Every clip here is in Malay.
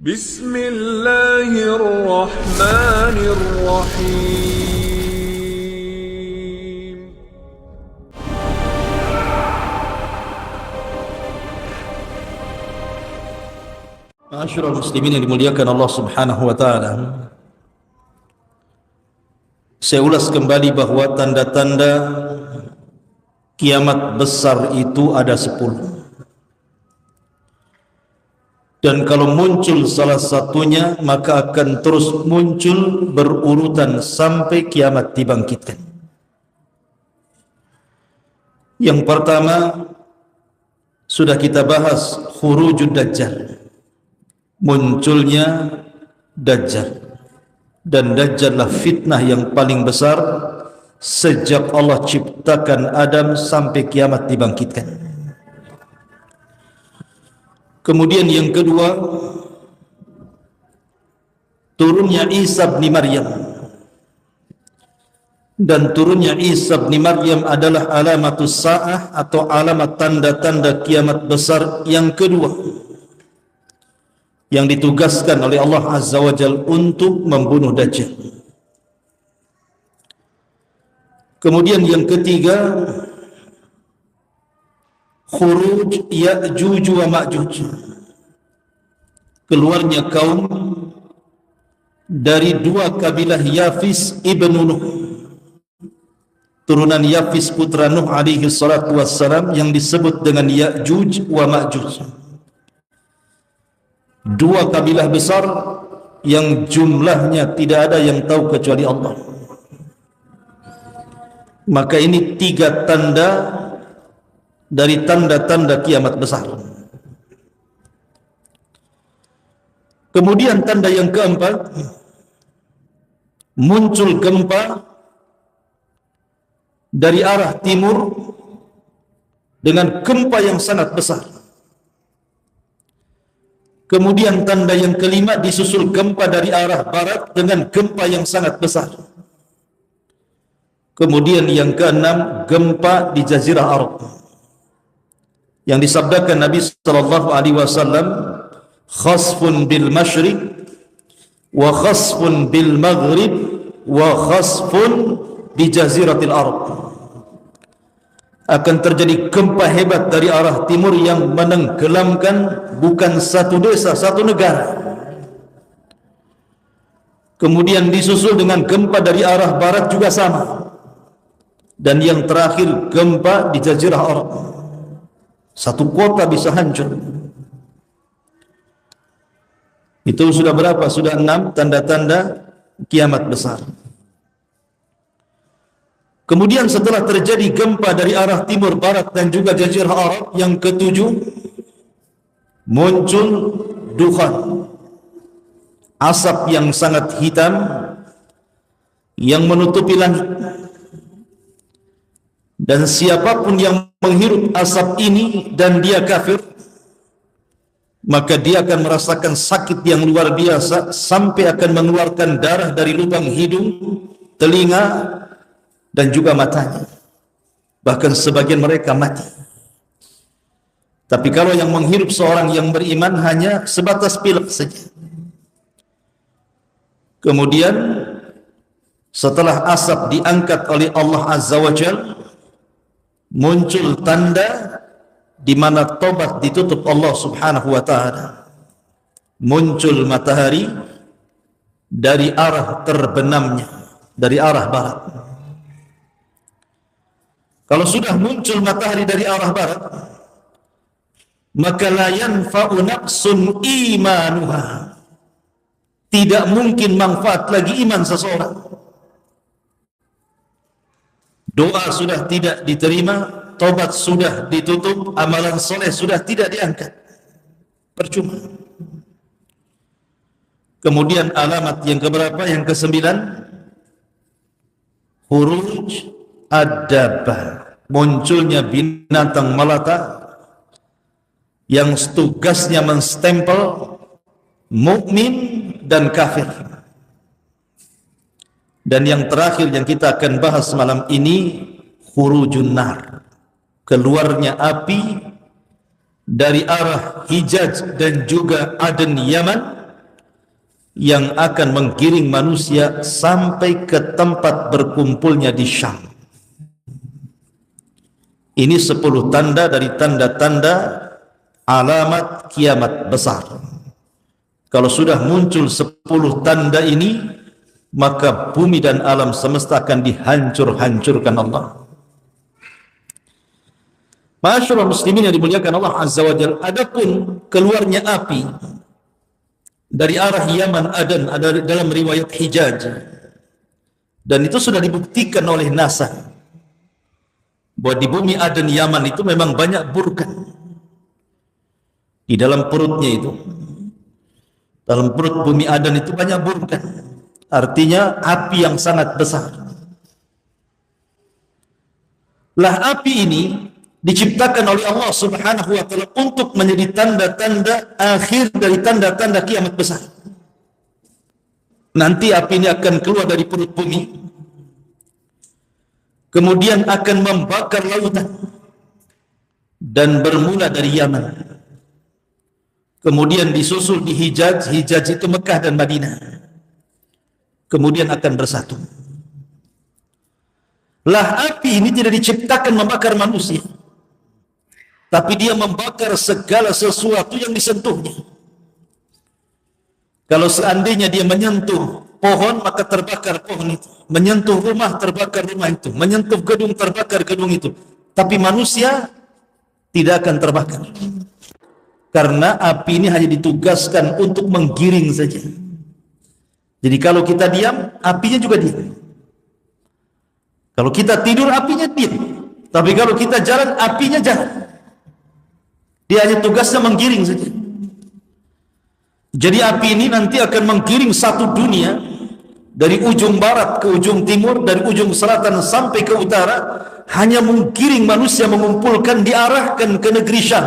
بسم الله الرحمن الرحيم Ma'asyiral muslimin yang dimuliakan Allah Subhanahu wa taala. Saya ulas kembali bahwa tanda-tanda kiamat besar itu ada 10. Dan kalau muncul salah satunya, maka akan terus muncul berurutan sampai kiamat dibangkitkan. Yang pertama sudah kita bahas, khurujud dajjal, munculnya dajjal. Dan dajjallah fitnah yang paling besar sejak Allah ciptakan Adam sampai kiamat dibangkitkan. Kemudian yang kedua, turunnya Isa bin Maryam. Dan turunnya Isa bin Maryam adalah alamatus sa'ah atau alamat tanda-tanda kiamat besar yang kedua, yang ditugaskan oleh Allah Azza wa Jalla untuk membunuh Dajjal. Kemudian yang ketiga, khuruj Ya'juj wa Ma'juj, keluarnya kaum dari dua kabilah Yafis ibnu Nuh, turunan Yafis putra Nuh alaihi salatu wassalam, yang disebut dengan Ya'juj wa Ma'juj. Dua kabilah besar yang jumlahnya tidak ada yang tahu kecuali Allah. Maka ini tiga tanda dari tanda-tanda kiamat besar. Kemudian tanda yang keempat, muncul gempa dari arah timur dengan gempa yang sangat besar. Kemudian tanda yang kelima, disusul gempa dari arah barat dengan gempa yang sangat besar. Kemudian yang keenam, gempa di Jazirah Arab, yang disabdakan Nabi sallallahu alaihi wasallam, khasfun bil masyriq wa khasfun bil maghrib wa khasfun bi jaziratil Arab. Akan terjadi gempa hebat dari arah timur yang menenggelamkan bukan satu desa, satu negara. Kemudian disusul dengan gempa dari arah barat juga sama. Dan yang terakhir, gempa di Jazirah Arab. Satu kota bisa hancur. Itu sudah berapa? Sudah 6 tanda-tanda kiamat besar. Kemudian setelah terjadi gempa dari arah timur, barat dan juga Jazirah Arab, yang ketujuh, muncul dukhan, asap yang sangat hitam yang menutupi langit. Dan siapapun yang menghirup asap ini dan dia kafir, maka dia akan merasakan sakit yang luar biasa sampai akan mengeluarkan darah dari lubang hidung, telinga, dan juga matanya. Bahkan sebagian mereka mati. Tapi kalau yang menghirup seorang yang beriman hanya sebatas pilek saja. Kemudian setelah asap diangkat oleh Allah Azza wa Jalla, muncul tanda di mana tobat ditutup Allah Subhanahu wa taala. Muncul matahari dari arah terbenamnya, dari arah barat. Kalau sudah muncul matahari dari arah barat, maka la yanfa'u nafsun imanuha, tidak mungkin manfaat lagi iman seseorang. Doa sudah tidak diterima, tobat sudah ditutup, amalan soleh sudah tidak diangkat, percuma. Kemudian alamat yang keberapa? Yang ke-9, khuruj ad-dabbah, munculnya binatang melata yang tugasnya menstempel mukmin dan kafir. Dan yang terakhir yang kita akan bahas malam ini, khurujun nar, keluarnya api dari arah Hijaz dan juga Aden Yaman yang akan menggiring manusia sampai ke tempat berkumpulnya di Syam. Ini 10 tanda dari tanda-tanda alamat kiamat besar. Kalau sudah muncul 10 tanda ini, maka bumi dan alam semesta akan dihancur-hancurkan Allah. Masyaallah muslimin yang dimuliakan Allah Azza wa Jalla, adapun keluarnya api dari arah Yaman Aden ada dalam riwayat Hijaz, dan itu sudah dibuktikan oleh NASA bahwa di bumi Aden Yaman itu memang banyak burkan di dalam perutnya itu. Dalam perut bumi Aden itu banyak burkan, artinya api yang sangat besar. Lah api ini diciptakan oleh Allah Subhanahu wa taala untuk menjadi tanda-tanda akhir dari tanda-tanda kiamat besar. Nanti api ini akan keluar dari perut bumi, kemudian akan membakar lautan, dan bermula dari Yaman, kemudian disusul di Hijaz. Hijaz itu Mekah dan Madinah, kemudian akan bersatu. Lah api ini tidak diciptakan membakar manusia, tapi dia membakar segala sesuatu yang disentuhnya. Kalau seandainya dia menyentuh pohon, maka terbakar pohon itu. Menyentuh rumah, terbakar rumah itu. Menyentuh gedung, terbakar gedung itu. Tapi manusia tidak akan terbakar, karena api ini hanya ditugaskan untuk menggiring saja. Jadi kalau kita diam, apinya juga diam. Kalau kita tidur, apinya diam. Tapi kalau kita jalan, apinya jalan. Dia hanya tugasnya menggiring saja. Jadi api ini nanti akan menggiring satu dunia dari ujung barat ke ujung timur, dari ujung selatan sampai ke utara, hanya menggiring manusia, mengumpulkan, diarahkan ke negeri Syam.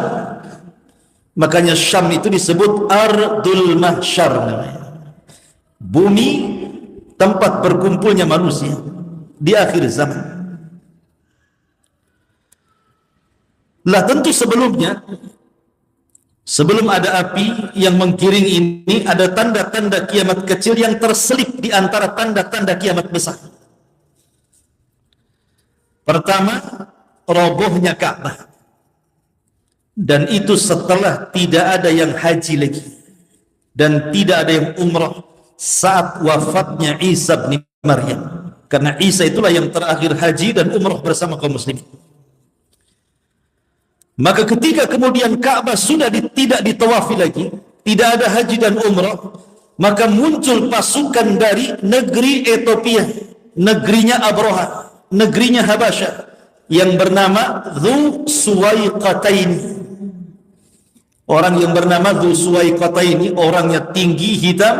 Makanya Syam itu disebut Ardul Mahsyar namanya. Bumi tempat berkumpulnya manusia di akhir zaman. Lah tentu sebelumnya, sebelum ada api yang menggiring ini, ada tanda-tanda kiamat kecil yang terselip di antara tanda-tanda kiamat besar. Pertama, robohnya Ka'bah. Dan itu setelah tidak ada yang haji lagi, dan tidak ada yang umrah saat wafatnya Isa bin Maryam. Karena Isa itulah yang terakhir haji dan umrah bersama kaum muslimin. Maka ketika kemudian Ka'bah sudah tidak ditawafi lagi, tidak ada haji dan umrah, maka muncul pasukan dari negeri Ethiopia, negerinya Abraha, negerinya Habasyah, yang bernama Dzu Suwaiqataini. Orang yang bernama Dzu Suwaiqataini, orangnya tinggi, hitam,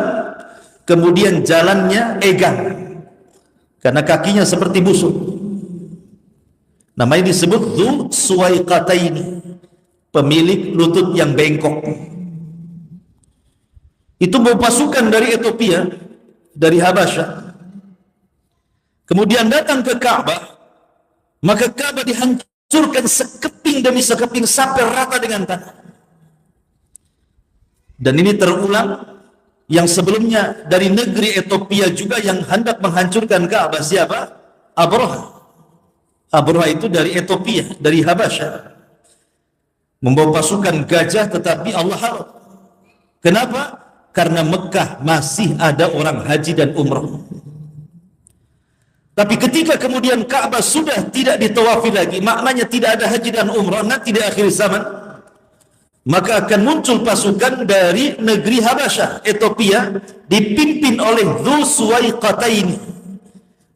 kemudian jalannya egang, karena kakinya seperti busuk. Namanya disebut Dzu Suwaiqataini, pemilik lutut yang bengkok. Itu bawa pasukan dari Ethiopia, dari Habasyah, kemudian datang ke Ka'bah. Maka Ka'bah dihancurkan sekeping demi sekeping sampai rata dengan tanah. Dan ini terulang. Yang sebelumnya dari negeri Ethiopia juga yang hendak menghancurkan Ka'bah, siapa? Abraha. Abraha itu dari Ethiopia, dari Habasyah, membawa pasukan gajah, tetapi Allah haram. Kenapa? Karena Mekah masih ada orang haji dan umrah. Tapi ketika kemudian Ka'bah sudah tidak ditawafi lagi, maknanya tidak ada haji dan umrah, nanti di akhir zaman, maka akan muncul pasukan dari negeri Habasyah, Ethiopia, dipimpin oleh Dzu Suwaiqataini.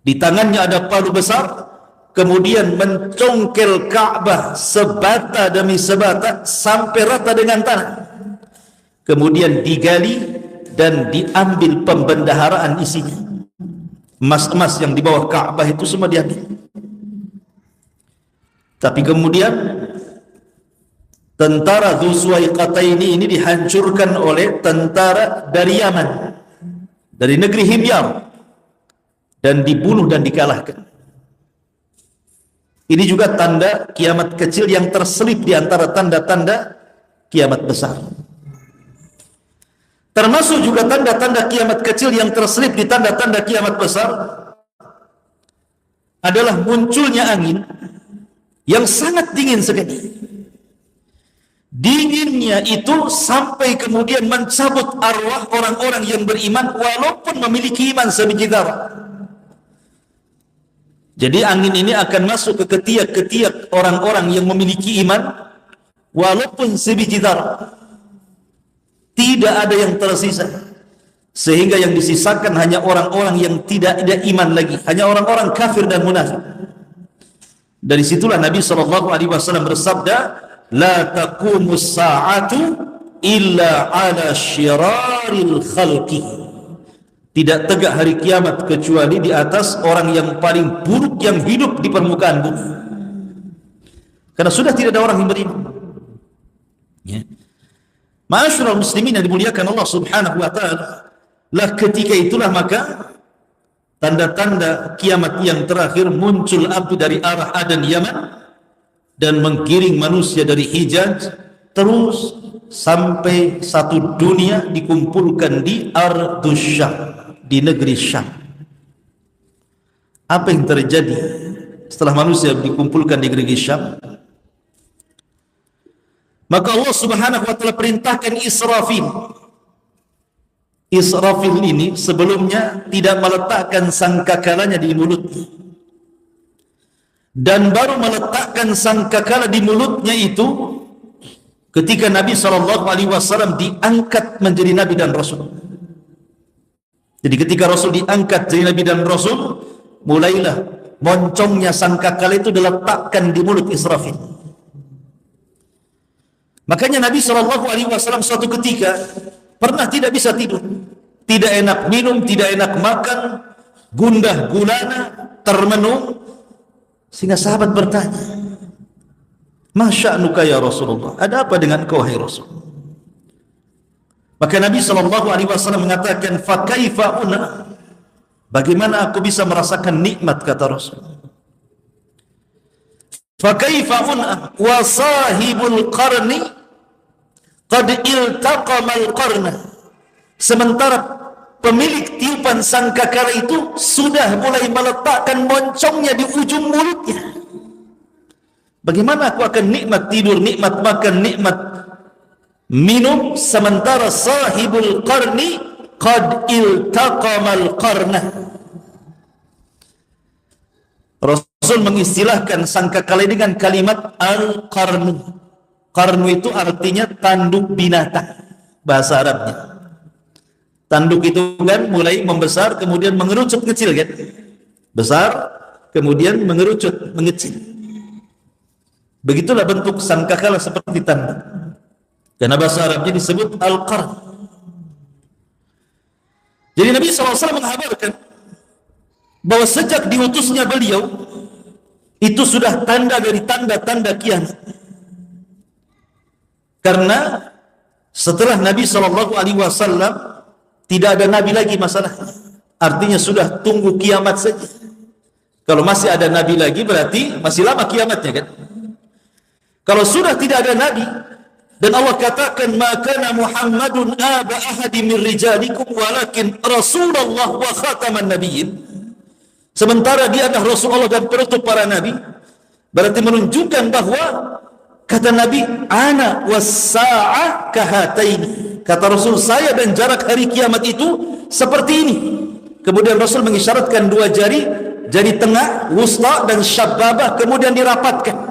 Di tangannya ada palu besar, kemudian mencongkel Ka'bah sebata demi sebata sampai rata dengan tanah. Kemudian digali dan diambil pembendaharaan isinya. Emas-emas yang di bawah Ka'bah itu semua diambil. Tapi kemudian tentara Dzu Suwaiqataini ini dihancurkan oleh tentara dari Yaman, dari negeri Himyar, dan dibunuh dan dikalahkan. Ini juga tanda kiamat kecil yang terselip di antara tanda-tanda kiamat besar. Termasuk juga tanda-tanda kiamat kecil yang terselip di tanda-tanda kiamat besar adalah munculnya angin yang sangat dingin sekali. Dinginnya itu sampai kemudian mencabut arwah orang-orang yang beriman walaupun memiliki iman sebiji darah. Jadi angin ini akan masuk ke ketiak-ketiak orang-orang yang memiliki iman walaupun sebiji darah. Tidak ada yang tersisa, sehingga yang disisakan hanya orang-orang yang tidak ada iman lagi, hanya orang-orang kafir dan munafik. Dari situlah Nabi SAW bersabda, la taqumus sa'atu illa ala syiraril khalqi. Tidak tegak hari kiamat kecuali di atas orang yang paling buruk yang hidup di permukaan bumi, karena sudah tidak ada orang yang beriman. Ya. Ma'asyiral muslimin yang dimuliakan Allah Subhanahu wa taala, lah ketika itulah maka tanda-tanda kiamat yang terakhir muncul api dari arah Adan Yaman dan menggiring manusia dari Hijaz terus sampai satu dunia dikumpulkan di Ardus Syam, di negeri Syam. Apa yang terjadi setelah manusia dikumpulkan di negeri Syam? Maka Allah Subhanahu wa taala perintahkan Israfil. Israfil ini sebelumnya tidak meletakkan sangkakalanya di mulutnya, dan baru meletakkan sangkakala di mulutnya itu ketika Nabi SAW diangkat menjadi Nabi dan Rasul. Jadi ketika Rasul diangkat jadi Nabi dan Rasul, mulailah moncongnya sangkakala itu diletakkan di mulut Israfil. Makanya Nabi SAW suatu ketika pernah tidak bisa tidur, tidak enak minum, tidak enak makan, gundah gulana, termenung, sehingga sahabat bertanya, "Ma sya'nuka ya Rasulullah? Ada apa dengan kau hai Rasul?" Maka Nabi SAW mengatakan, "Fa kaifa una?" Bagaimana aku bisa merasakan nikmat, kata Rasul. "Fa kaifa una wa sahibul qarni qad iltaqamal qarna." Sementara pemilik tiupan sangkakala itu sudah mulai meletakkan moncongnya di ujung mulutnya. Bagaimana aku akan nikmat tidur, nikmat makan, nikmat minum, sementara sahibul qarni qad iltaqamal qarna. Rasul mengistilahkan sangkakala dengan kalimat al-qarnu. Qarnu itu artinya tanduk binatang, bahasa Arabnya. Tanduk itu kan mulai membesar kemudian mengerucut kecil kan, besar kemudian mengerucut mengecil. Begitulah bentuk sangkakala seperti tanduk, karena bahasa Arabnya disebut al-qarn. Jadi Nabi SAW menghabarkan bahwa sejak diutusnya beliau itu sudah tanda dari tanda-tanda kiamat. Karena setelah Nabi SAW tidak ada Nabi lagi masalahnya. Artinya sudah tunggu kiamat saja. Kalau masih ada Nabi lagi berarti masih lama kiamatnya kan. Kalau sudah tidak ada Nabi dan Allah katakan maka Muhammadun aba ahadi min rijalikum walakin Rasulullah wa khataman nabiyyin, sementara dia adalah Rasulullah dan penutup para nabi, berarti menunjukkan bahwa kata Nabi, ana was-sa'ah kahataini. Kata Rasul, saya dan jarak hari kiamat itu seperti ini. Kemudian Rasul mengisyaratkan dua jari, jari tengah, wusta dan syababah, kemudian dirapatkan.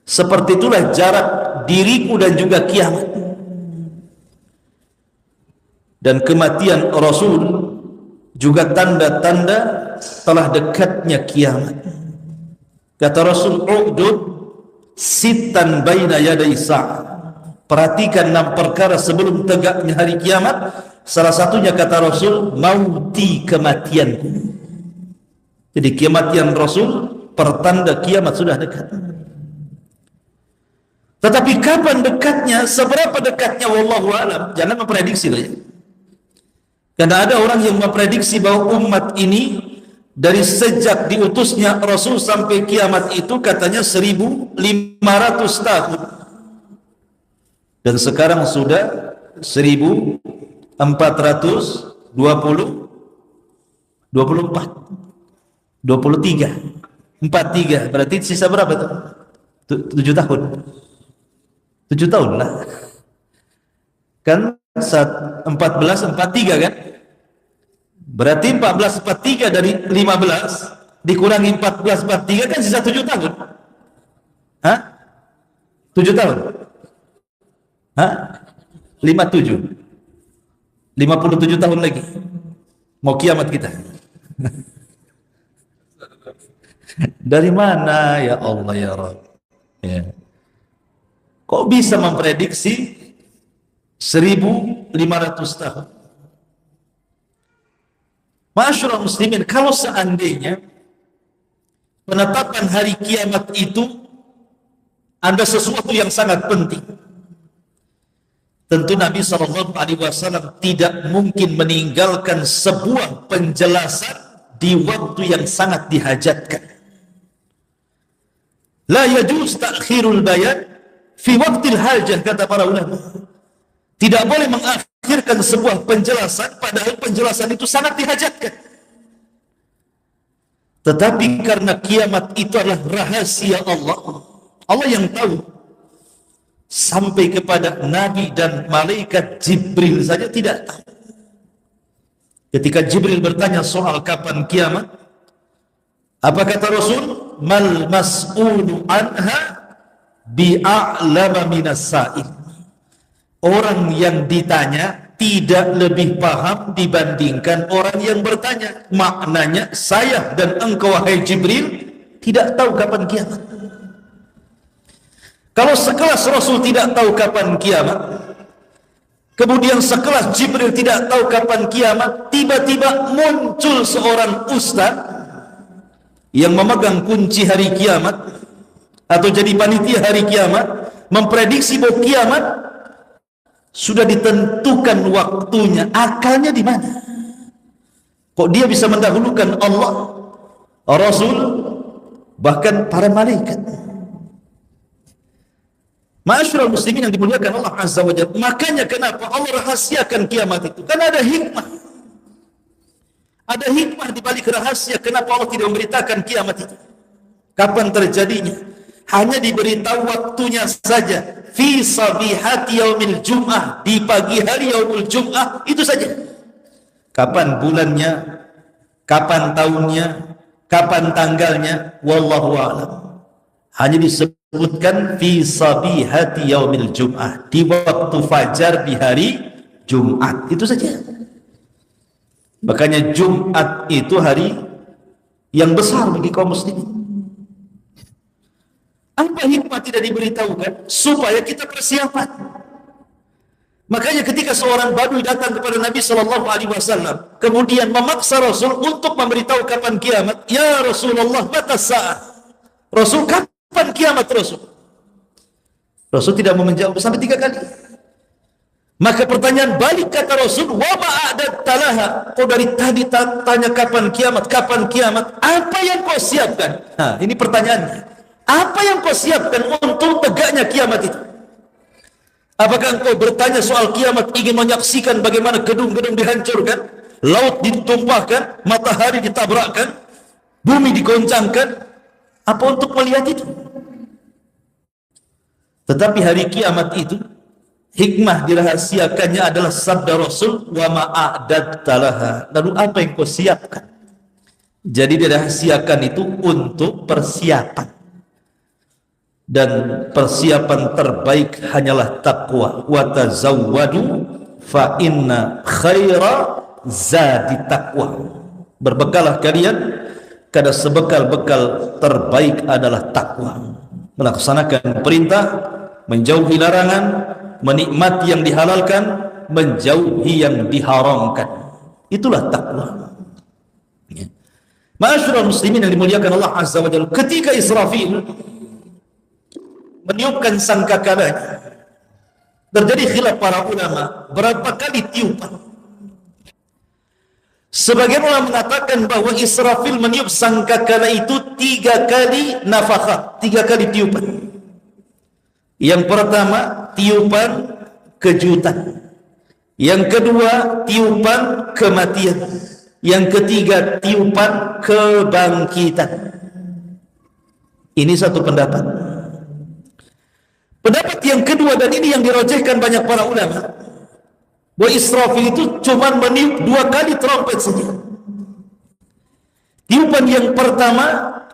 Seperti itulah jarak diriku dan juga kiamat. Dan kematian Rasul juga tanda-tanda telah dekatnya kiamat. Kata Rasul, u'dud sitan baina yaday sa'ah. Perhatikan 6 perkara sebelum tegaknya hari kiamat. Salah satunya kata Rasul, mauti, kematianku. Jadi kematian Rasul pertanda kiamat sudah dekat. Tetapi kapan dekatnya, seberapa dekatnya, wallahu alam, jangan memprediksi lah ya. Karena ada orang yang memprediksi bahwa umat ini dari sejak diutusnya Rasul sampai kiamat itu katanya 1500 tahun. Dan sekarang sudah 1400 424, 23, 43, berarti sisa berapa tuh? 7 tahun. 7 tahun lah. Kan 1443 kan? Berarti 1443 dari 15 dikurangi 1443 kan sisa 7 tahun. Hah? 7 tahun? Hah? 57. 57 tahun lagi. Mau kiamat kita. Dari mana ya Allah ya Rabb? Ya. Kok bisa memprediksi 1500 tahun? Ma'asyiral muslimin, kalau seandainya penetapan hari kiamat itu ada sesuatu yang sangat penting, tentu Nabi SAW tidak mungkin meninggalkan sebuah penjelasan di waktu yang sangat dihajatkan. La yajuz ta'khirul bayan fi waqtil hajah, kata para ulama. Tidak boleh mengakhirkan sebuah penjelasan padahal penjelasan itu sangat dihajatkan. Tetapi karena kiamat itu adalah rahasia Allah, Allah yang tahu. Sampai kepada Nabi dan malaikat Jibril saja tidak tahu. Ketika Jibril bertanya soal kapan kiamat, apa kata Rasul? Mal mas'ulu anha bi'a'lama minas sa'il. Orang yang ditanya tidak lebih paham dibandingkan orang yang bertanya. Maknanya saya dan engkau wahai Jibril tidak tahu kapan kiamat. Kalau sekelas Rasul tidak tahu kapan kiamat, kemudian sekelas Jibril tidak tahu kapan kiamat, tiba-tiba muncul seorang ustaz yang memegang kunci hari kiamat atau jadi panitia hari kiamat, memprediksi bahwa kiamat sudah ditentukan waktunya. Akalnya di mana? Kok dia bisa mendahulukan Allah, Rasul, bahkan para malaikat? Ma'asyiral muslimin yang dimuliakan Allah Azza wa Jalla. Makanya kenapa Allah rahasiakan kiamat itu? Karena ada hikmah. Ada hikmah di balik rahasia kenapa Allah tidak memberitakan kiamat itu. Kapan terjadinya? Hanya diberitahu waktunya saja. Fi sabihati yaumil jum'ah, di pagi hari yaumul jum'ah, itu saja. Kapan bulannya, kapan tahunnya, kapan tanggalnya, wallahu a'lam. Hanya disebutkan fi sabihati yaumil jum'ah, di waktu fajar di hari Jumat, itu saja. Makanya Jumat itu hari yang besar bagi kaum muslimin. Apa hikmah tidak diberitahukan? Supaya kita persiapan. Makanya ketika seorang badui datang kepada Nabi SAW, kemudian memaksa Rasul untuk memberitahu kapan kiamat. Ya Rasulullah, mata sa'ah. Rasul, kapan kiamat Rasul? Rasul tidak mau menjawab sampai 3 kali. Maka pertanyaan balik kata Rasul, wa ma'adat talaha. Kau dari tadi tanya kapan kiamat, kapan kiamat? Apa yang kau siapkan? Nah, ini pertanyaannya. Apa yang kau siapkan untuk tegaknya kiamat itu? Apakah engkau bertanya soal kiamat, ingin menyaksikan bagaimana gedung-gedung dihancurkan, laut ditumpahkan, matahari ditabrakkan, bumi digoncangkan? Apa untuk melihat itu? Tetapi hari kiamat itu, hikmah dirahasiakannya adalah sabda Rasul, wa ma'adatta laha. Lalu apa yang kau siapkan? Jadi dirahasiakan itu untuk persiapan. Dan persiapan terbaik hanyalah taqwa. Wa tazawwadu fa inna khaira zadi taqwa. Berbekalah kalian, karena sebekal-bekal terbaik adalah takwa. Melaksanakan perintah, menjauhi larangan, menikmati yang dihalalkan, menjauhi yang diharamkan. Itulah takwa. Ma'asyiral muslimin yang dimuliakan Allah Azza wa Jalla, ketika Israfil meniupkan sangkakalanya, terjadi khilaf para ulama berapa kali tiupan. Sebagian ulama mengatakan bahwa Israfil meniup sangkakala itu 3 kali nafakah, 3 kali tiupan. Yang pertama tiupan kejutan, Yang kedua, tiupan kematian. Yang ketiga, tiupan kebangkitan. Ini satu pendapat. Pendapat yang kedua, dan ini yang dirojehkan banyak para ulama, bahwa Israfil itu cuma meniup 2 kali trompet saja. Tiupan yang pertama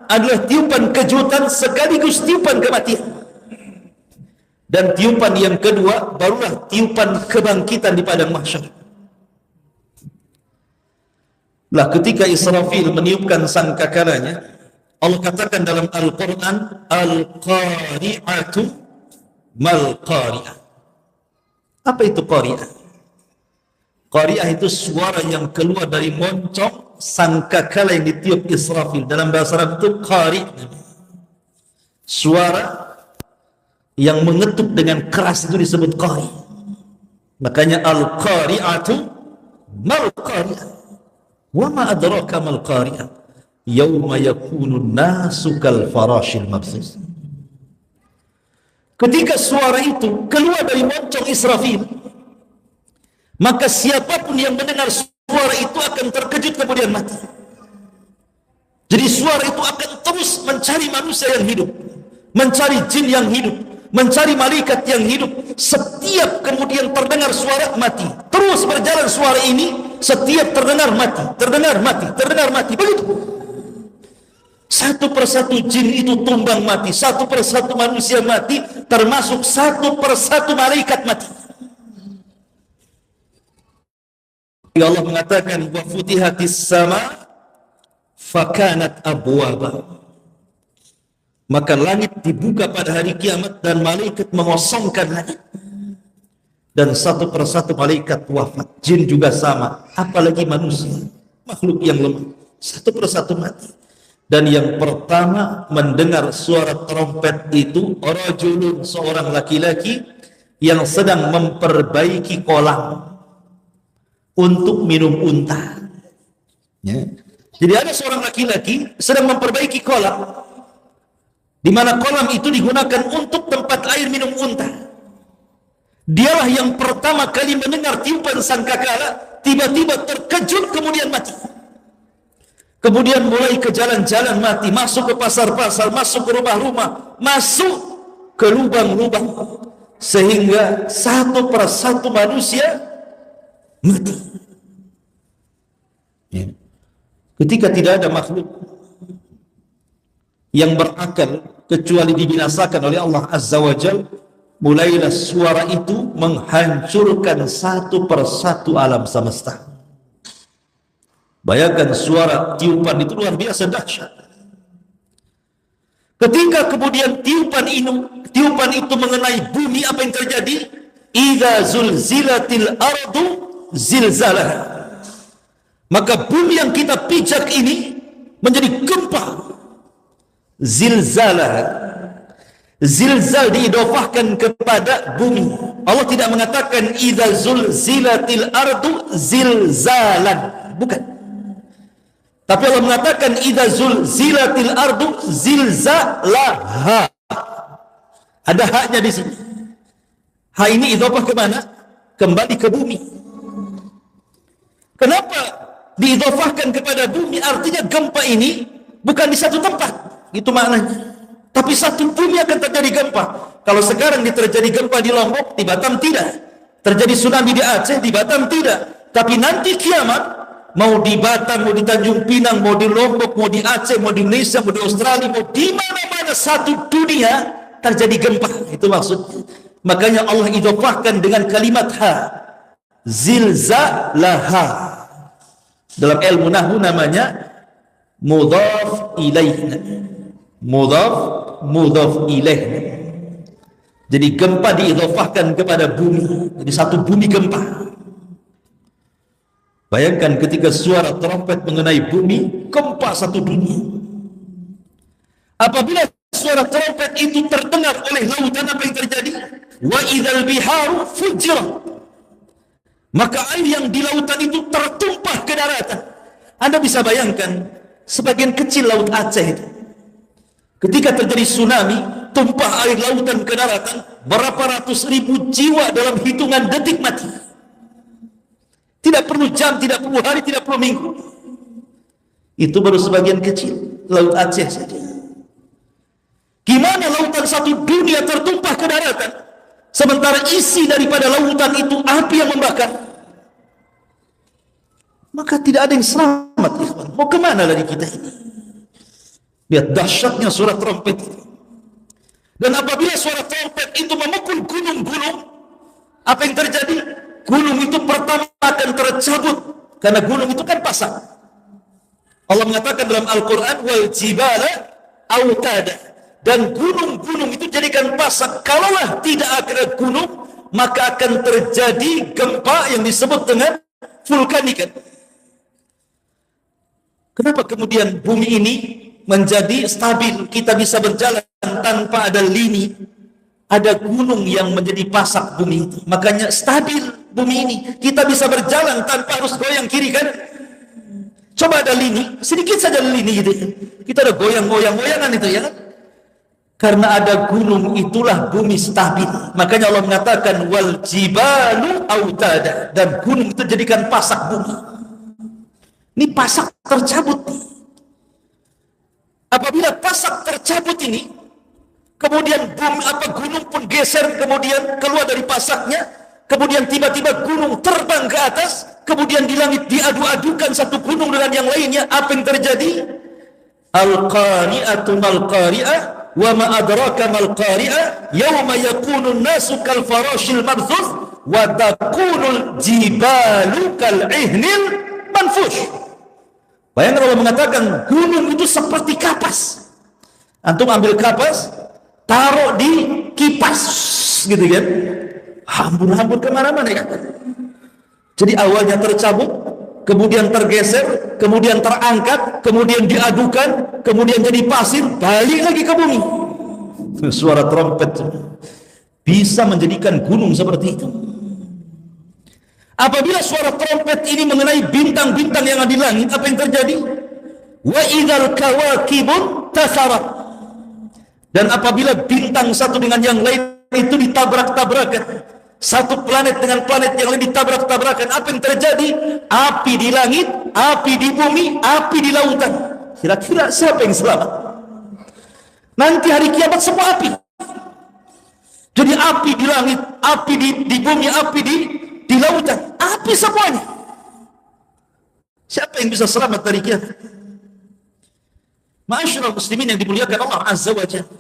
adalah tiupan kejutan sekaligus tiupan kematian. Dan tiupan yang kedua barulah tiupan kebangkitan di padang mahsyar. Lah ketika Israfil meniupkan sangkakalanya, Allah katakan dalam Al-Quran, Al-Qari'atu mal-Qari'ah. Apa itu Qari'ah? Qari'ah itu suara yang keluar dari moncong sangkakala yang ditiup Israfil. Dalam bahasa Arab itu Qari'. Suara yang mengetuk dengan keras itu disebut Qari'. Makanya Al-Qari'atu mal-Qari'ah. Wa ma adraka mal-Qari'ah. Yawma yakunun nasu kal farashil mabthus. Ketika suara itu keluar dari moncong Israfil, maka siapapun yang mendengar suara itu akan terkejut kemudian mati. Jadi suara itu akan terus mencari manusia yang hidup, mencari jin yang hidup, mencari malaikat yang hidup. Setiap kemudian terdengar suara, mati. Terus berjalan suara ini, setiap terdengar mati, terdengar mati, terdengar mati. Begitu. Satu persatu jin itu tumbang mati, satu persatu manusia mati, termasuk satu persatu malaikat mati. Allah mengatakan, wa futihatis sama fakanat abwaba. Maka langit dibuka pada hari kiamat dan malaikat mengosongkan langit. Dan satu persatu malaikat wafat. Jin juga sama, apalagi manusia, makhluk yang lemah, satu persatu mati. Dan yang pertama mendengar suara trompet itu rajulun, seorang laki-laki yang sedang memperbaiki kolam untuk minum unta. Ya. Jadi ada seorang laki-laki sedang memperbaiki kolam, di mana kolam itu digunakan untuk tempat air minum unta. Dialah yang pertama kali mendengar tiupan sangkakala, tiba-tiba terkejut kemudian mati. Kemudian mulai ke jalan-jalan mati, masuk ke pasar-pasar, masuk ke rumah-rumah, masuk ke lubang-lubang, sehingga satu persatu manusia mati. Ya. Ketika tidak ada makhluk yang berakal kecuali dibinasakan oleh Allah Azza wa Jalla, mulailah suara itu menghancurkan satu persatu alam semesta. Bayangkan suara tiupan itu luar biasa dahsyat. Ketika kemudian tiupan itu mengenai bumi, apa yang terjadi? Idza zulzilatil ardu zilzalaha. Maka bumi yang kita pijak ini menjadi gempa. Zilzalah. Zilzal diidofahkan kepada bumi. Allah tidak mengatakan idza zulzilatil ardu zilzalan, bukan. Tapi Allah mengatakan idza zulzilatil ardu zilzalaha. Ada haknya di sini. Hak ini idofah ke mana? Kembali ke bumi. Kenapa diidofahkan kepada bumi? Artinya gempa ini bukan di satu tempat, itu maknanya. Tapi satu bumi akan terjadi gempa. Kalau sekarang terjadi gempa di Lombok, di Batam tidak. Terjadi tsunami di Aceh, di Batam tidak. Tapi nanti kiamat, mau di Batam, mau di Tanjung Pinang, mau di Lombok, mau di Aceh, mau di Indonesia, mau di Australia, mau di mana-mana satu dunia terjadi gempa. Itu maksudnya. Makanya Allah idofahkan dengan kalimat ha. Zilzalaha. Dalam ilmu nahwu namanya mudhaf ilaih. Mudhaf ilaih. Jadi gempa diidofahkan kepada bumi. Jadi satu bumi gempa. Bayangkan ketika suara trompet mengenai bumi, gempa satu dunia. Apabila suara trompet itu terdengar oleh lautan, apa yang terjadi? Wa idzal biharu fujirat. Maka air yang di lautan itu tertumpah ke daratan. Anda bisa bayangkan sebagian kecil laut Aceh itu. Ketika terjadi tsunami, tumpah air lautan ke daratan, berapa ratus ribu jiwa dalam hitungan detik mati. Tidak perlu jam, tidak perlu hari, tidak perlu minggu. Itu baru sebagian kecil, Laut Aceh saja. Gimana lautan satu dunia tertumpah ke daratan, sementara isi daripada lautan itu api yang membakar? Maka tidak ada yang selamat, ikhwan. Mau kemana lagi kita ini? Lihat dahsyatnya suara trompet itu. Dan apabila suara trompet itu memukul gunung-gunung, apa yang terjadi? Gunung itu pertama akan tercabut, karena gunung itu kan pasang. Allah mengatakan dalam Al-Quran, wal jibala autada, dan gunung-gunung itu jadikan pasang. Kalaulah tidak ada gunung, maka akan terjadi gempa yang disebut dengan vulkanik. Kenapa kemudian bumi ini menjadi stabil, kita bisa berjalan tanpa ada lini? Ada gunung yang menjadi pasak bumi itu, makanya stabil bumi ini. Kita bisa berjalan tanpa harus goyang kiri kan? Coba ada lini, sedikit saja lini gitu, kita ada goyang-goyangan itu ya kan? Karena ada gunung, itulah bumi stabil. Makanya Allah mengatakan wal jibalu autada, dan gunung itu jadikan pasak bumi. Ini pasak tercabut. Apabila pasak tercabut ini, kemudian gunung pun geser, kemudian keluar dari pasaknya, kemudian tiba-tiba gunung terbang ke atas, kemudian di langit diadu-adukan satu gunung dengan yang lainnya. Apa yang terjadi? Al-qari'atu mal-qari'ah wa ma adraka mal-qari'ah yawma yakunu an-nasu kal farashil mabthus wa takunul jibalu kal ihnil manfush. Bayangkan Allah mengatakan gunung itu seperti kapas. Antum ambil kapas, taruh di kipas, gitu kan? Hambur-hambur kemana-mana ya. Jadi awalnya tercabut, kemudian tergeser, kemudian terangkat, kemudian diadukan, kemudian jadi pasir, balik lagi ke bumi. Suara trompet bisa menjadikan gunung seperti itu. Apabila suara trompet ini mengenai bintang-bintang yang ada di langit, apa yang terjadi? Wa idzal kawakibun tasarat. Dan apabila bintang satu dengan yang lain itu ditabrak-tabrakan, satu planet dengan planet yang lain ditabrak-tabrakan, apa yang terjadi? Api di langit, api di bumi, api di lautan. Kira-kira siapa yang selamat? Nanti hari kiamat semua api. Jadi api di langit, api di bumi, api di lautan, api semuanya. Siapa yang bisa selamat dari kiamat? Ma'asyiral muslimin yang dimuliakan Allah Azza wa Jalla,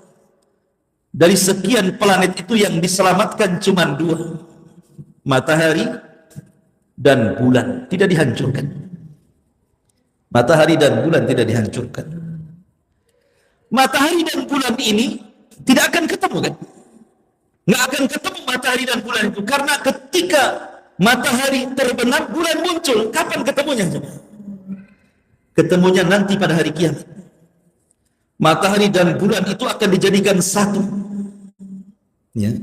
dari sekian planet itu yang diselamatkan cuma 2, matahari dan bulan, tidak dihancurkan. Matahari dan bulan tidak dihancurkan. Matahari dan bulan ini tidak akan ketemu kan? Nggak akan ketemu matahari dan bulan itu, karena ketika matahari terbenam, bulan muncul. Kapan ketemunya? Ketemunya nanti pada hari kiamat. Matahari dan bulan itu akan dijadikan satu, ya.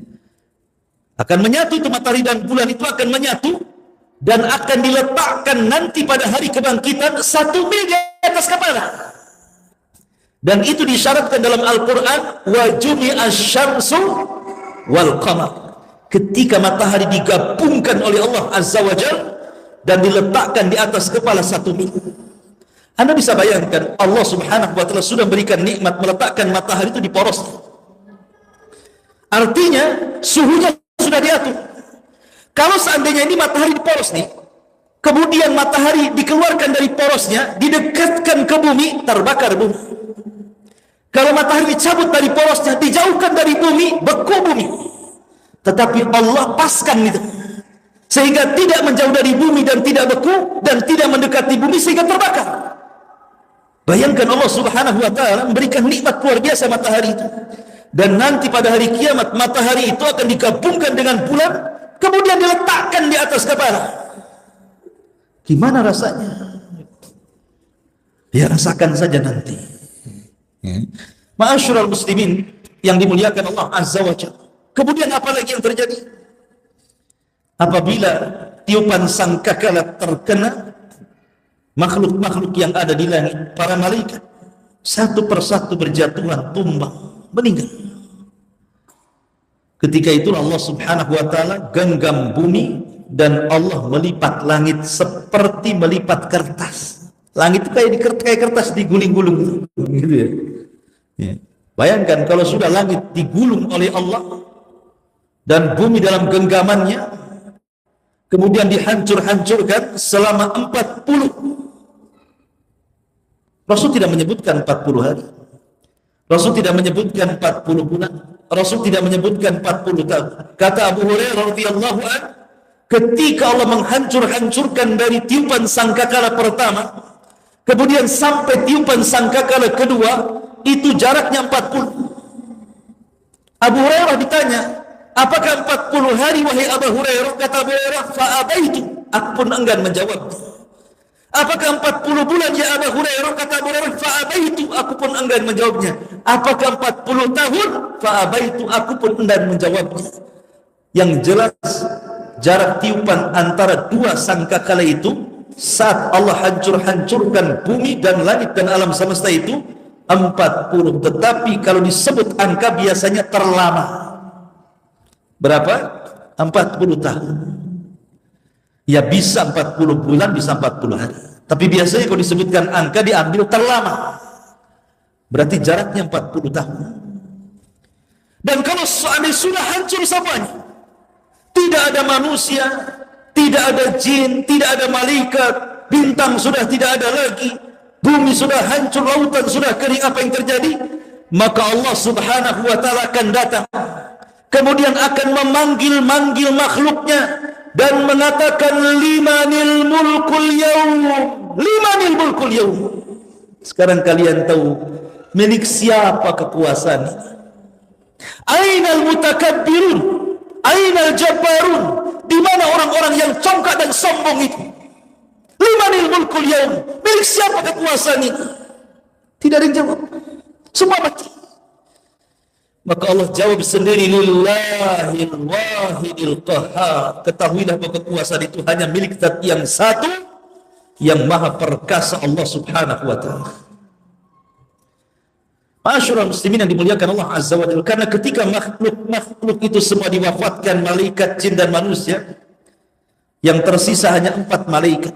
Akan menyatu, itu matahari dan bulan itu akan menyatu dan akan diletakkan nanti pada hari kebangkitan 1 mil di atas kepala. Dan itu disyaratkan dalam Al-Quran, wa jumi'asy syamsu wal qamar. Ketika matahari digabungkan oleh Allah Azza wa Jalla dan diletakkan di atas kepala 1 mil. Anda bisa bayangkan, Allah Subhanahu wa Ta'ala sudah berikan nikmat meletakkan matahari itu di porosnya. Artinya suhunya sudah diatur. Kalau seandainya ini matahari di poros nih, kemudian matahari dikeluarkan dari porosnya, didekatkan ke bumi, terbakar bumi. Kalau matahari dicabut dari porosnya, dijauhkan dari bumi, beku bumi. Tetapi Allah paskan itu, sehingga tidak menjauh dari bumi dan tidak beku, dan tidak mendekati bumi sehingga terbakar. Bayangkan Allah Subhanahu wa Ta'ala memberikan nikmat luar biasa matahari itu. Dan nanti pada hari kiamat, matahari itu akan digabungkan dengan bulan, kemudian diletakkan di atas kepala. Gimana rasanya? Ya, rasakan saja nanti. Ma'asyiral muslimin yang dimuliakan Allah Azza wa Jalla. Kemudian apa lagi yang terjadi? Apabila tiupan sangkakala terkena, makhluk-makhluk yang ada di langit, para malaikat, satu persatu berjatuhan, tumbang, meninggal. Ketika itu Allah Subhanahu wa Ta'ala genggam bumi, dan Allah melipat langit seperti melipat kertas. Langit itu kayak kertas diguling-gulung gitu ya. Ya. Bayangkan kalau sudah langit digulung oleh Allah dan bumi dalam genggamannya, kemudian dihancur-hancurkan selama 40. Rasul tidak menyebutkan 40 hari. Rasul tidak menyebutkan 40 bulan. Rasul tidak menyebutkan 40 tahun. Kata Abu Hurairah radhiyallahu anhu, ketika Allah menghancur-hancurkan dari tiupan sangkakala pertama, kemudian sampai tiupan sangkakala kedua, itu jaraknya 40. Abu Hurairah ditanya, apakah 40 hari wahai Abu Hurairah? Kata Abu Hurairah, fa'abaitu, aku pun enggan menjawab. Apakah 40 bulan ya Abu Hurairah? Kata Abu Hurairah, fa'abaitu, aku pun enggan menjawabnya. Apakah 40 tahun? Fa'abaitu, aku pun enggan menjawabnya. Yang jelas, jarak tiupan antara dua sangkakala itu, saat Allah hancur-hancurkan bumi dan langit dan alam semesta itu 40. Tetapi kalau disebut angka biasanya terlama. Berapa? 40 tahun. Ya bisa 40 bulan, bisa 40 hari. Tapi biasanya kalau disebutkan angka diambil terlama. Berarti jaraknya 40 tahun. Dan kalau sudah hancur semuanya, tidak ada manusia, tidak ada jin, tidak ada malaikat, bintang sudah tidak ada lagi, bumi sudah hancur, lautan sudah kering, apa yang terjadi? Maka Allah subhanahu wa ta'ala akan datang, kemudian akan memanggil-manggil makhluknya dan mengatakan, limanil mulkul yaum, limanil mulkul yaum. Sekarang kalian tahu milik siapa kekuasaan? Ainal mutakabbirun, ainal jabbarun, di mana orang-orang yang congkak dan sombong itu? Limanil mulkul yaum, milik siapa kekuasaan itu? Tidak ada yang jawab, semua mati. Maka Allah jawab sendiri, lillahil wahidil qahhar. Ketahuilah bahwa kekuasaan itu hanya milik Zat yang satu, yang maha perkasa, Allah subhanahu wa ta'ala. Ma'asyiral muslimin yang dimuliakan Allah azza wa jalla, karena ketika makhluk itu semua diwafatkan, malaikat, jin dan manusia, yang tersisa hanya 4 malaikat.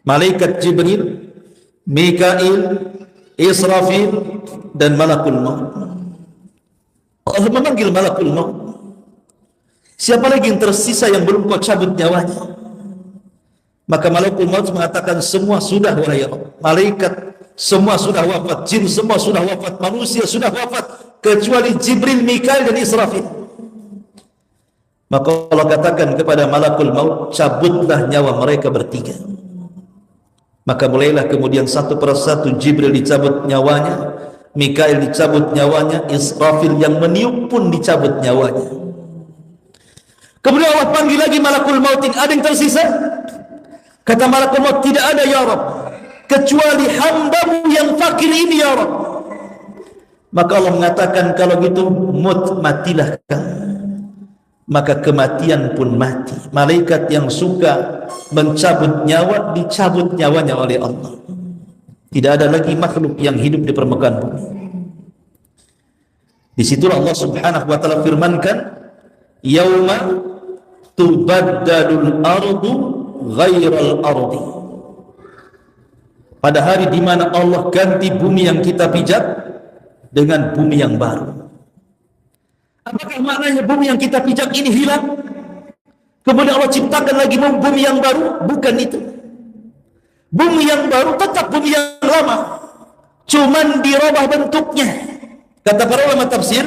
Malaikat Jibril, Mikail, Israfil dan Malakul Maut. Allah memanggil Malakul Maut. Siapa lagi yang tersisa yang belum kau cabut nyawanya? Maka Malakul Maut mengatakan, semua sudah wahai Allah. Malaikat semua sudah wafat, jin semua sudah wafat, manusia sudah wafat, kecuali Jibril, Mikail dan Israfil. Maka Allah katakan kepada Malakul Maut, cabutlah nyawa mereka bertiga. Maka mulailah kemudian satu persatu Jibril dicabut nyawanya, Mikail dicabut nyawanya, Israfil yang meniup pun dicabut nyawanya. Kemudian Allah panggil lagi Malakul Maut, ada yang tersisa? Kata Malakul Maut, tidak ada ya Rabb, kecuali hambamu yang fakir ini ya Rabb. Maka Allah mengatakan, kalau gitu matilah kamu. Maka kematian pun mati. Malaikat yang suka mencabut nyawa, dicabut nyawanya oleh Allah. Tidak ada lagi makhluk yang hidup di permukaan bumi. Disitulah Allah subhanahu wa ta'ala firmankan, yauma tubaddalul ardu ghairal ardi. Pada hari di mana Allah ganti bumi yang kita pijak dengan bumi yang baru. Apakah maknanya bumi yang kita pijak ini hilang, kemudian Allah ciptakan lagi bumi yang baru? Bukan itu. Bumi yang baru tetap bumi yang lama, cuman dirubah bentuknya. Kata para ulama tafsir,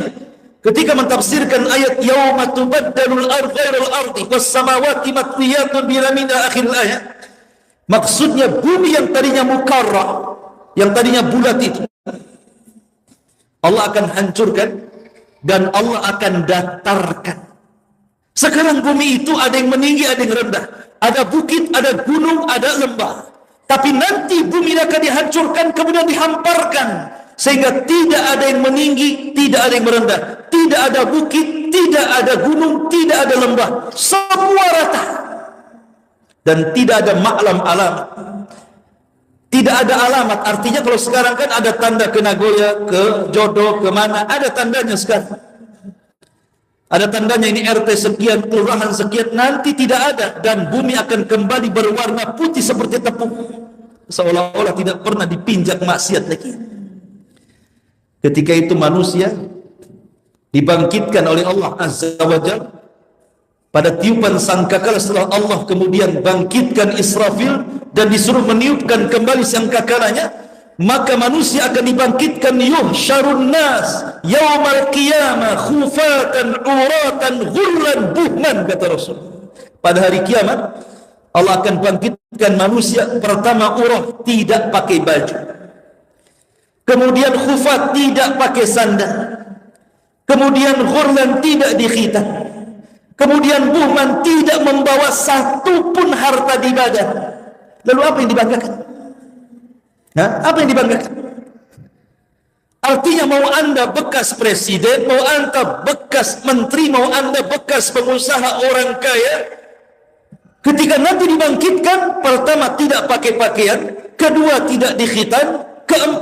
ketika mentafsirkan ayat yauma tubaddalul ardu ghairal ardi was samawati matwiyatun bi yamin akhir ayat, maksudnya bumi yang tadinya mukarrah, yang tadinya bulat itu Allah akan hancurkan dan Allah akan datarkan. Sekarang bumi itu ada yang meninggi, ada yang rendah, ada bukit, ada gunung, ada lembah. Tapi nanti bumi akan dihancurkan, kemudian dihamparkan, sehingga tidak ada yang meninggi, tidak ada yang merendah, tidak ada bukit, tidak ada gunung, tidak ada lembah, semua rata. Dan tidak ada ma'lam alamat, tidak ada alamat. Artinya kalau sekarang kan ada tanda ke Nagoya, ke Jodoh, ke mana, ada tandanya sekarang. Ada tandanya ini RT sekian, kelurahan sekian, nanti tidak ada, dan bumi akan kembali berwarna putih seperti tepung, seolah-olah tidak pernah dipinjak maksiat lagi. Ketika itu manusia dibangkitkan oleh Allah Azza wa Jalla pada tiupan sangkakala. Setelah Allah kemudian bangkitkan Israfil dan disuruh meniupkan kembali sangkakalanya, maka manusia akan dibangkitkan. Yuhsyarun nas yaumal qiyamah khufatan uratan ghurran buhman, kata Rasul. Pada hari kiamat Allah akan bangkitkan manusia, pertama urah, tidak pakai baju, kemudian khufat, tidak pakai sandal, kemudian ghurlan, tidak dikhitan, kemudian buhman, tidak membawa satu pun harta di badan. Lalu apa yang dibanggakan? Apa yang dibanggakan? Artinya mau anda bekas presiden, mau anda bekas menteri, mau anda bekas pengusaha orang kaya, ketika nanti dibangkitkan, pertama tidak pakai pakaian, kedua tidak dikhitan,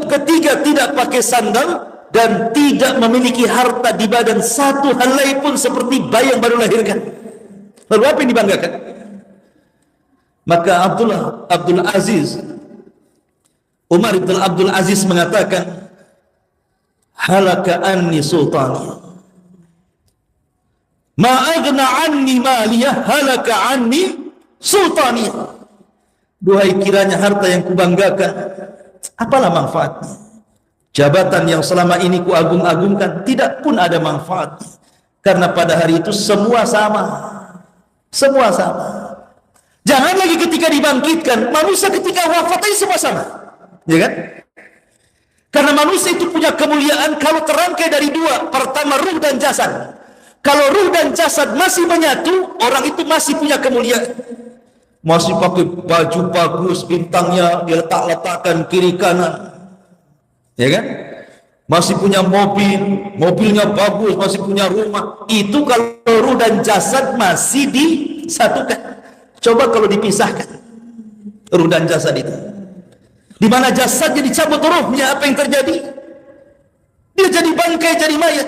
ketiga tidak pakai sandal, dan tidak memiliki harta di badan satu helai pun, seperti bayi yang baru lahirkan. Lalu apa yang dibanggakan? Maka Abdul Aziz Umar bin Abdul Aziz mengatakan, halaka anni sultani, ma aghna anni maliyah, halaka anni sultani. Duhai kiranya harta yang kubanggakan, apalah manfaatnya? Jabatan yang selama ini kuagung-agungkan, tidak pun ada manfaatnya. Karena pada hari itu semua sama. Semua sama. Jangan lagi ketika dibangkitkan, manusia ketika wafat ini semua sama. Ya kan? Karena manusia itu punya kemuliaan kalau terangkai dari dua. Pertama, ruh dan jasad. Kalau ruh dan jasad masih menyatu, orang itu masih punya kemuliaan. Masih pakai baju bagus, bintangnya diletak-letakkan kiri kanan, ya kan? Masih punya mobil, mobilnya bagus, masih punya rumah. Itu kalau ruh dan jasad masih disatukan. Coba kalau dipisahkan ruh dan jasad itu, di mana jasadnya dicabut ruhnya, apa yang terjadi? Dia jadi bangkai, jadi mayat.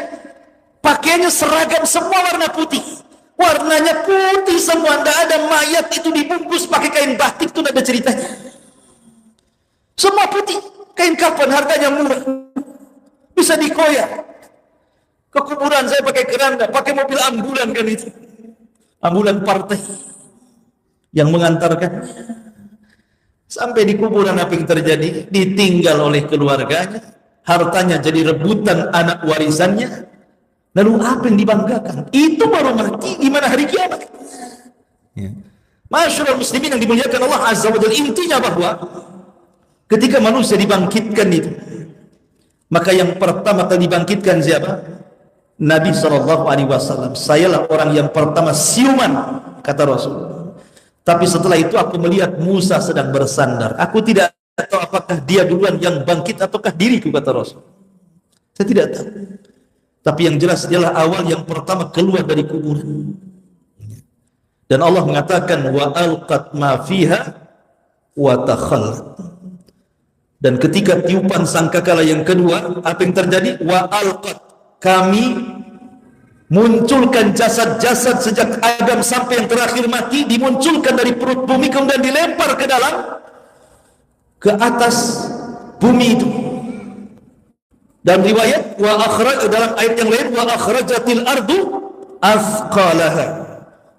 Pakaiannya seragam, semua warna putih, warnanya putih semua, tidak ada mayat itu dibungkus pakai kain batik, itu tidak ada ceritanya. Semua putih, kain kafan harganya murah, bisa dikoyak. Ke kuburan saya pakai keranda, pakai mobil ambulan kan itu, ambulan partai yang mengantarkan. Sampai di kuburan apa yang terjadi? Ditinggal oleh keluarganya, hartanya jadi rebutan anak warisannya. Lalu apa yang dibanggakan? Itu baru mati. Gimana hari kiamat? Ya. Masyarakat muslimin yang dimuliakan Allah Azza wa Jalla, intinya bahwa ketika manusia dibangkitkan itu, maka yang pertama kali dibangkitkan siapa? Nabi SAW. Sayalah orang yang pertama siuman, kata Rasul. Tapi setelah itu aku melihat Musa sedang bersandar. Aku tidak tahu apakah dia duluan yang bangkit ataukah diriku, kata Rasul. Saya tidak tahu. Tapi yang jelas adalah awal yang pertama keluar dari kuburan. Dan Allah mengatakan wa alqat ma fiha wa takhallat. Dan ketika tiupan sangkakala yang kedua, apa yang terjadi? Wa alqat, kami munculkan jasad-jasad sejak Adam sampai yang terakhir mati, dimunculkan dari perut bumi, kemudian dilempar ke dalam, ke atas bumi itu. Dalam riwayat dalam ayat yang lain, wa akhrajatil ardu athqalaha,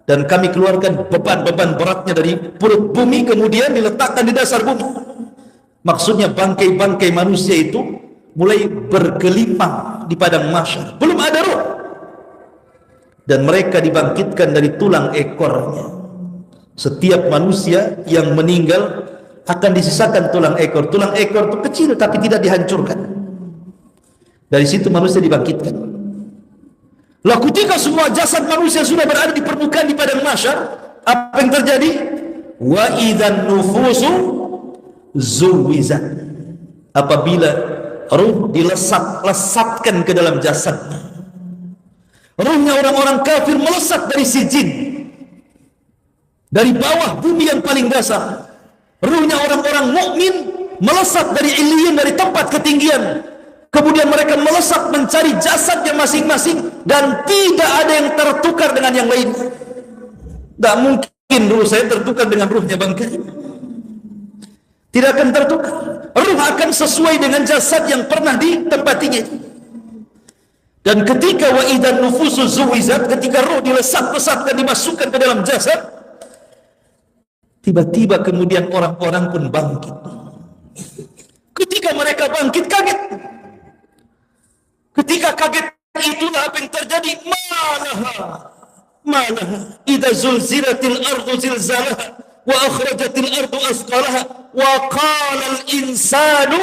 dan kami keluarkan beban-beban beratnya dari perut bumi, kemudian diletakkan di dasar bumi. Maksudnya bangkai-bangkai manusia itu mulai bergelimang di padang mahsyar, belum ada roh, dan mereka dibangkitkan dari tulang ekornya. Setiap manusia yang meninggal akan disisakan tulang ekor. Tulang ekor itu kecil tapi tidak dihancurkan. Dari situ manusia dibangkitkan. Lah ketika semua jasad manusia sudah berada di permukaan di padang mahsyar, apa yang terjadi? Wa idzan nufusu zuwizat. Apabila ruh dilesatkan ke dalam jasadnya. Ruhnya orang-orang kafir melesat dari sijin, dari bawah bumi yang paling dasar. Ruhnya orang-orang mukmin melesat dari iliyin, dari tempat ketinggian, Kemudian mereka melesat mencari jasadnya masing-masing dan tidak ada yang tertukar dengan yang lain. Tak mungkin ruh saya tertukar dengan ruhnya Bang Karim. Tidak akan tertukar. Ruh akan sesuai dengan jasad yang pernah ditempatinya. Dan ketika wa idzan nufusu zuwizat, ketika roh dilesat-lesatkan dimasukkan ke dalam jasad, tiba-tiba kemudian orang-orang pun bangkit. Ketika mereka bangkit, kaget. Ketika kaget, itulah apa yang terjadi. Malaha idza zulzilatil ardu zilzalaha wa akhrajatil ardu asqalaha wa qala al insanu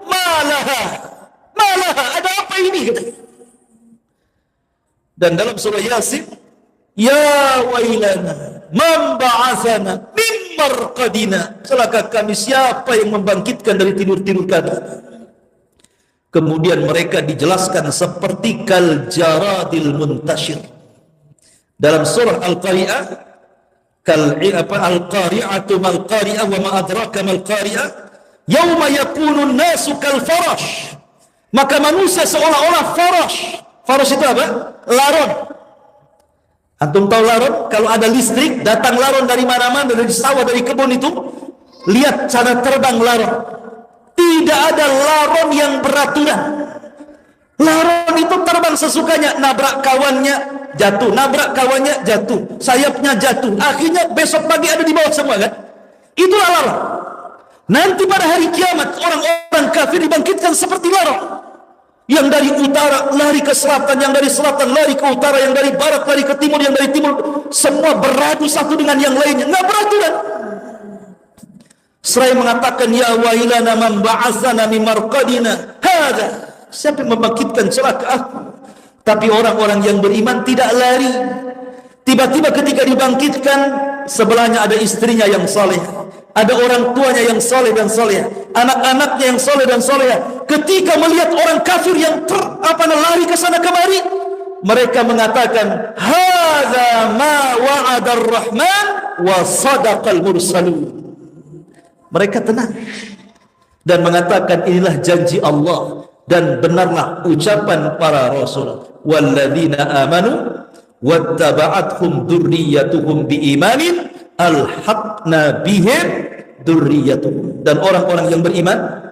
malaha. Ada apa ini? Dan dalam surah Yasin, ya wailana man ba'athana min marqadina, celaka kami, siapa yang membangkitkan dari tidur-tidur kami. Kemudian mereka dijelaskan seperti kal jaradil muntashir. Dalam surah Al-Qari'ah, al-qari'atu mal qari'ah wa ma adraka mal qari'ah, yauma yakunu an-nasu kal farash. Maka manusia seolah-olah farash. Farash itu apa? Laron. Antum tahu laron? Kalau ada listrik, datang laron dari mana-mana, dari sawah, dari kebun itu, lihat cara terbang laron. Tidak ada laron yang beraturan. Laron itu terbang sesukanya, nabrak kawannya jatuh, nabrak kawannya jatuh, sayapnya jatuh, akhirnya besok pagi ada di bawah semua, kan? Itulah laron. Nanti pada hari kiamat orang-orang kafir dibangkitkan seperti laron. Yang dari utara lari ke selatan, yang dari selatan lari ke utara, yang dari barat lari ke timur, yang dari timur, semua beradu satu dengan yang lainnya, nggak beraturan. Seraya mengatakan, ya wailana man ba'atsana min marqadina hadza, siapa yang membangkitkan celaka aku. Tapi orang-orang yang beriman tidak lari. Tiba-tiba ketika dibangkitkan, sebelahnya ada istrinya yang saleh, ada orang tuanya yang saleh dan saleh, anak-anaknya yang saleh dan saleh. Ketika melihat orang kafir yang lari ke sana kemari, mereka mengatakan, hadza ma wa'ada ar-rahman wa sadaqal mursalun. Mereka tenang dan mengatakan, inilah janji Allah dan benarlah ucapan para rasul. Walladzina amanu wattaba'athum dzurriyyatuhum biimanin alhaqna bihim dzurriyyatuhum. Dan orang-orang yang beriman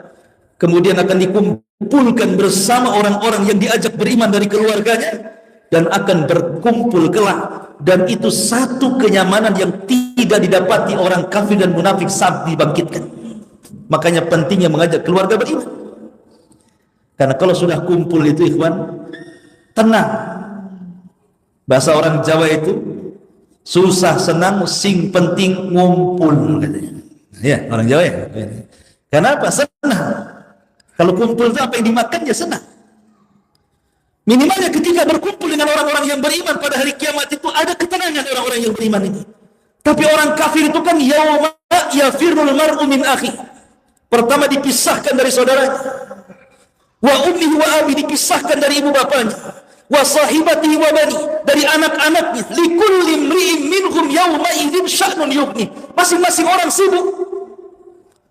kemudian akan dikumpulkan bersama orang-orang yang diajak beriman dari keluarganya dan akan berkumpul kelak. Dan itu satu kenyamanan yang tidak didapati orang kafir dan munafik saat dibangkitkan. Makanya pentingnya mengajak keluarga beriman. Karena kalau sudah kumpul itu, ikhwan, tenang. Bahasa orang Jawa itu, susah senang sing penting ngumpul, katanya. Ya, orang Jawa ya. Kenapa? Senang. Kalau kumpul itu apa yang dimakan ya senang. Minimalnya ketika berkumpul dengan orang-orang yang beriman pada hari kiamat itu ada ketenangan orang-orang yang beriman ini. Tapi orang kafir itu kan yauma yafirrul mar'u min akhi. Pertama dipisahkan dari saudaranya. Wa ummihi wa abi, dipisahkan dari ibu bapanya. Wa sahibatihi wa bani, dari anak-anaknya. Likulli imri'in minhum yauma idzin sya'nun yughni. Masing-masing orang sibuk.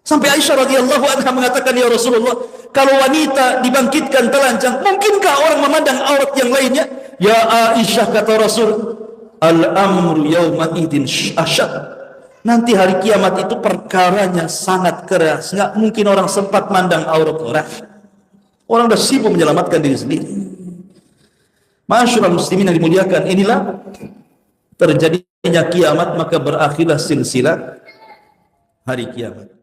Sampai Aisyah radhiyallahu anha mengatakan, ya Rasulullah, kalau wanita dibangkitkan telanjang, mungkinkah orang memandang aurat yang lainnya? Ya Aisyah, kata Rasul, al-amru yawma idin asyad. Nanti hari kiamat itu perkaranya sangat keras. Nggak mungkin orang sempat mandang aurat orang. Orang sudah sibuk menyelamatkan diri sendiri. Ma'asyiral muslimin yang dimuliakan, inilah terjadinya kiamat, maka berakhirlah silsilah hari kiamat.